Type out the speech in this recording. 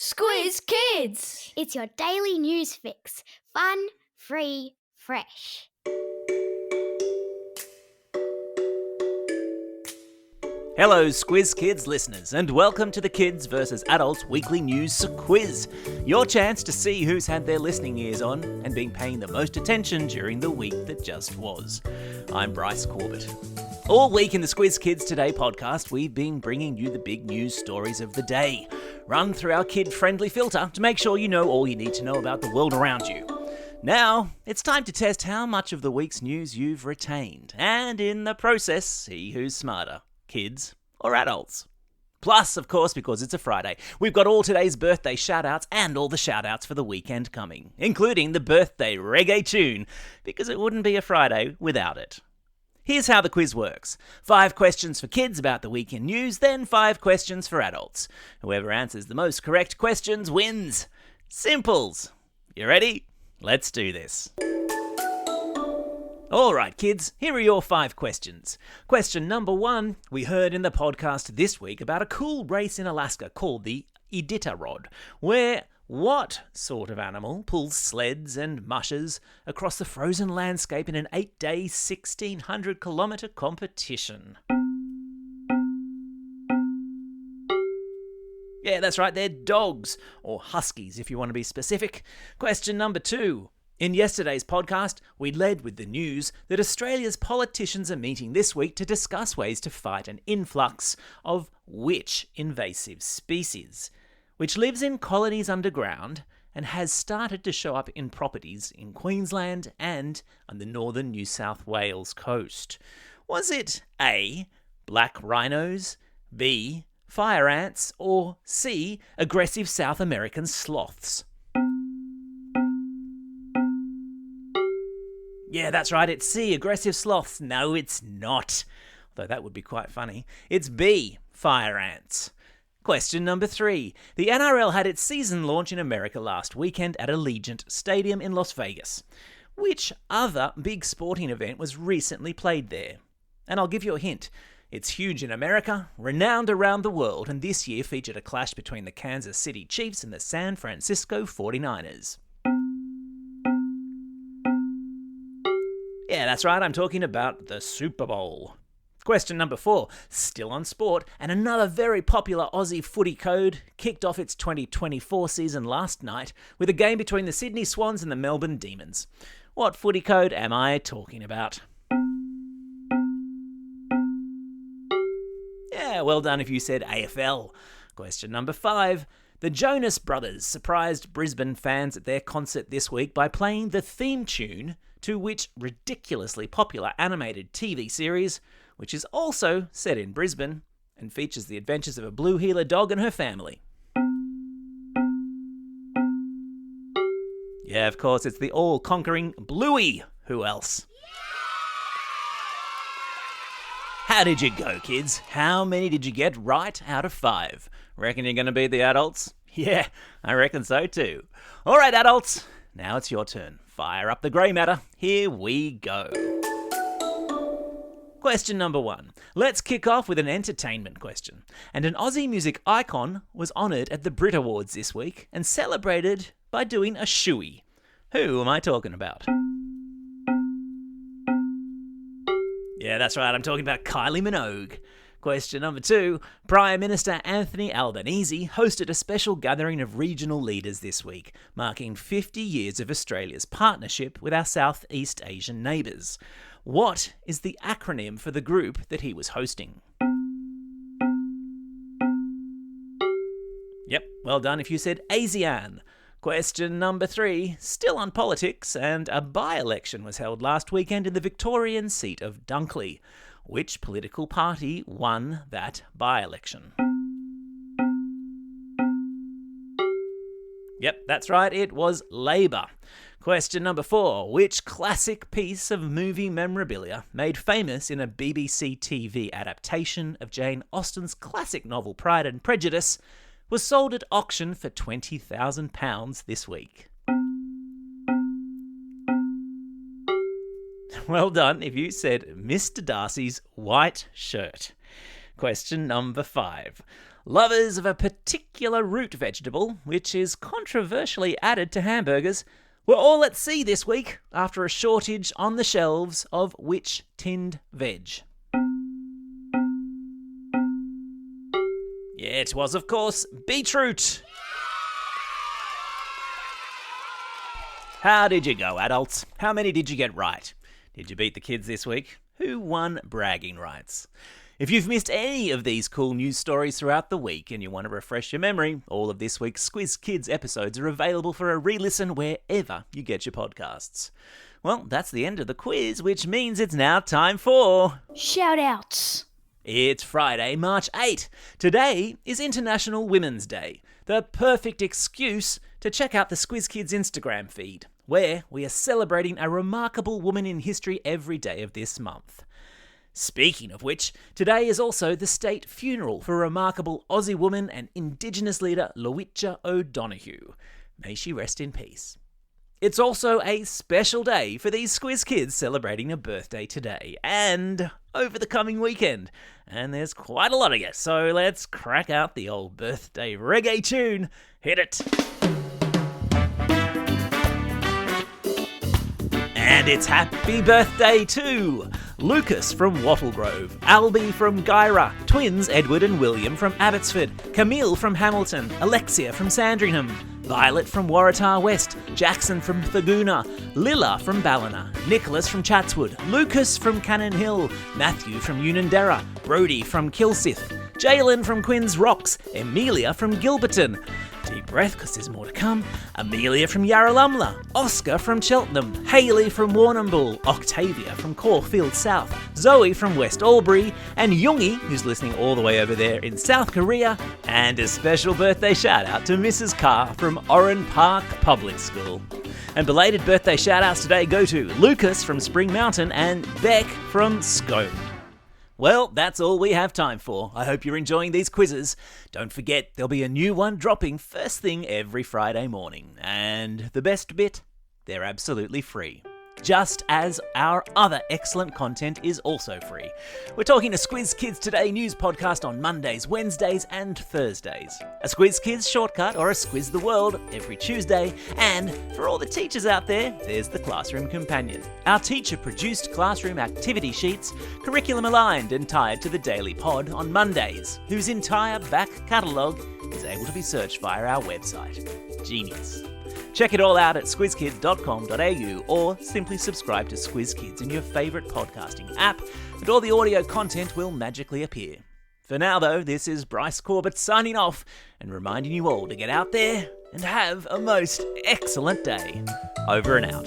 Squiz Kids! It's your daily news fix. Fun, free, fresh. Hello, Squiz Kids listeners, and welcome to the Kids vs. Adults Weekly News Quiz. Your chance to see who's had their listening ears on and been paying the most attention during the week that just was. I'm Bryce Corbett. All week in the Squiz Kids Today podcast, we've been bringing you the big news stories of the day, run through our kid-friendly filter to make sure you know all you need to know about the world around you. Now, it's time to test how much of the week's news you've retained, and in the process, see who's smarter, kids or adults. Plus, of course, because it's a Friday, we've got all today's birthday shout-outs and all the shout-outs for the weekend coming, including the birthday reggae tune, because it wouldn't be a Friday without it. Here's how the quiz works. 5 questions for kids about the weekend news, then 5 questions for adults. Whoever answers the most correct questions wins. Simples. You ready? Let's do this. Alright kids, here are your 5 questions. Question number 1, we heard in the podcast this week about a cool race in Alaska called the Iditarod, where what sort of animal pulls sleds and mushes across the frozen landscape in an 8-day, 1,600-kilometre competition? Yeah, that's right, they're dogs, or huskies if you want to be specific. Question number 2. In yesterday's podcast, we led with the news that Australia's politicians are meeting this week to discuss ways to fight an influx of which invasive species, which lives in colonies underground and has started to show up in properties in Queensland and on the northern New South Wales coast. Was it A, black rhinos, B, fire ants, or C, aggressive South American sloths? Yeah, that's right, it's C, aggressive sloths. No, it's not. Although that would be quite funny. It's B, fire ants. Question number 3. The NRL had its season launch in America last weekend at Allegiant Stadium in Las Vegas. Which other big sporting event was recently played there? And I'll give you a hint. It's huge in America, renowned around the world, and this year featured a clash between the Kansas City Chiefs and the San Francisco 49ers. Yeah, that's right, I'm talking about the Super Bowl. Question number 4, still on sport, and another very popular Aussie footy code kicked off its 2024 season last night with a game between the Sydney Swans and the Melbourne Demons. What footy code am I talking about? Yeah, well done if you said AFL. Question number 5. The Jonas Brothers surprised Brisbane fans at their concert this week by playing the theme tune to which ridiculously popular animated TV series, which is also set in Brisbane and features the adventures of a blue heeler dog and her family. Yeah, of course, it's the all-conquering Bluey. Who else? How did you go, kids? How many did you get right out of 5? Reckon you're going to be the adults? Yeah, I reckon so too. All right, adults, now it's your turn. Fire up the grey matter. Here we go. Question number 1. Let's kick off with an entertainment question. And an Aussie music icon was honoured at the Brit Awards this week and celebrated by doing a shoey. Who am I talking about? Yeah, that's right, I'm talking about Kylie Minogue. Question number 2. Prime Minister Anthony Albanese hosted a special gathering of regional leaders this week, marking 50 years of Australia's partnership with our Southeast Asian neighbours. What is the acronym for the group that he was hosting? Yep, well done if you said ASEAN. Question number 3, still on politics, and a by-election was held last weekend in the Victorian seat of Dunkley. Which political party won that by-election? Yep, that's right, it was Labor. Question number 4, which classic piece of movie memorabilia made famous in a BBC TV adaptation of Jane Austen's classic novel Pride and Prejudice was sold at auction for £20,000 this week? Well done if you said Mr. Darcy's white shirt. Question number 5. Lovers of a particular root vegetable, which is controversially added to hamburgers, were all at sea this week after a shortage on the shelves of which tinned veg? Yeah, it was, of course, beetroot. How did you go, adults? How many did you get right? Did you beat the kids this week? Who won bragging rights? If you've missed any of these cool news stories throughout the week and you want to refresh your memory, all of this week's Squiz Kids episodes are available for a re-listen wherever you get your podcasts. Well, that's the end of the quiz, which means it's now time for... Shout-outs. It's Friday, March 8. Today is International Women's Day, the perfect excuse to check out the Squiz Kids Instagram feed, where we are celebrating a remarkable woman in history every day of this month. Speaking of which, today is also the state funeral for remarkable Aussie woman and Indigenous leader Lowitja O'Donoghue. May she rest in peace. It's also a special day for these Squiz Kids celebrating a birthday today and over the coming weekend. And there's quite a lot of you, so let's crack out the old birthday reggae tune. Hit it! And it's happy birthday to Lucas from Wattlegrove, Albie from Guyra, twins Edward and William from Abbotsford, Camille from Hamilton, Alexia from Sandringham, Violet from Waratah West, Jackson from Thaguna, Lilla from Ballina, Nicholas from Chatswood, Lucas from Cannon Hill, Matthew from Unanderra, Brody from Kilsyth, Jalen from Quinns Rocks, Emilia from Gilberton. Deep breath, because there's more to come. Amelia from Yarralumla, Oscar from Cheltenham, Hayley from Warrnambool, Octavia from Caulfield South, Zoe from West Albury, and Yoongi, who's listening all the way over there in South Korea, and a special birthday shout out to Mrs. Carr from Oran Park Public School. And belated birthday shout outs today go to Lucas from Spring Mountain and Beck from Scone. Well, that's all we have time for. I hope you're enjoying these quizzes. Don't forget, there'll be a new one dropping first thing every Friday morning. And the best bit, they're absolutely free. Just as our other excellent content is also free. We're talking a Squiz Kids Today news podcast on Mondays, Wednesdays and Thursdays. A Squiz Kids shortcut or a Squiz the World every Tuesday. And for all the teachers out there, there's the Classroom Companion. Our teacher-produced classroom activity sheets, curriculum aligned and tied to the Daily Pod on Mondays, whose entire back catalogue is able to be searched via our website. Genius. Check it all out at squizkids.com.au or simply subscribe to Squiz Kids in your favourite podcasting app and all the audio content will magically appear. For now though, this is Bryce Corbett signing off and reminding you all to get out there and have a most excellent day. Over and out.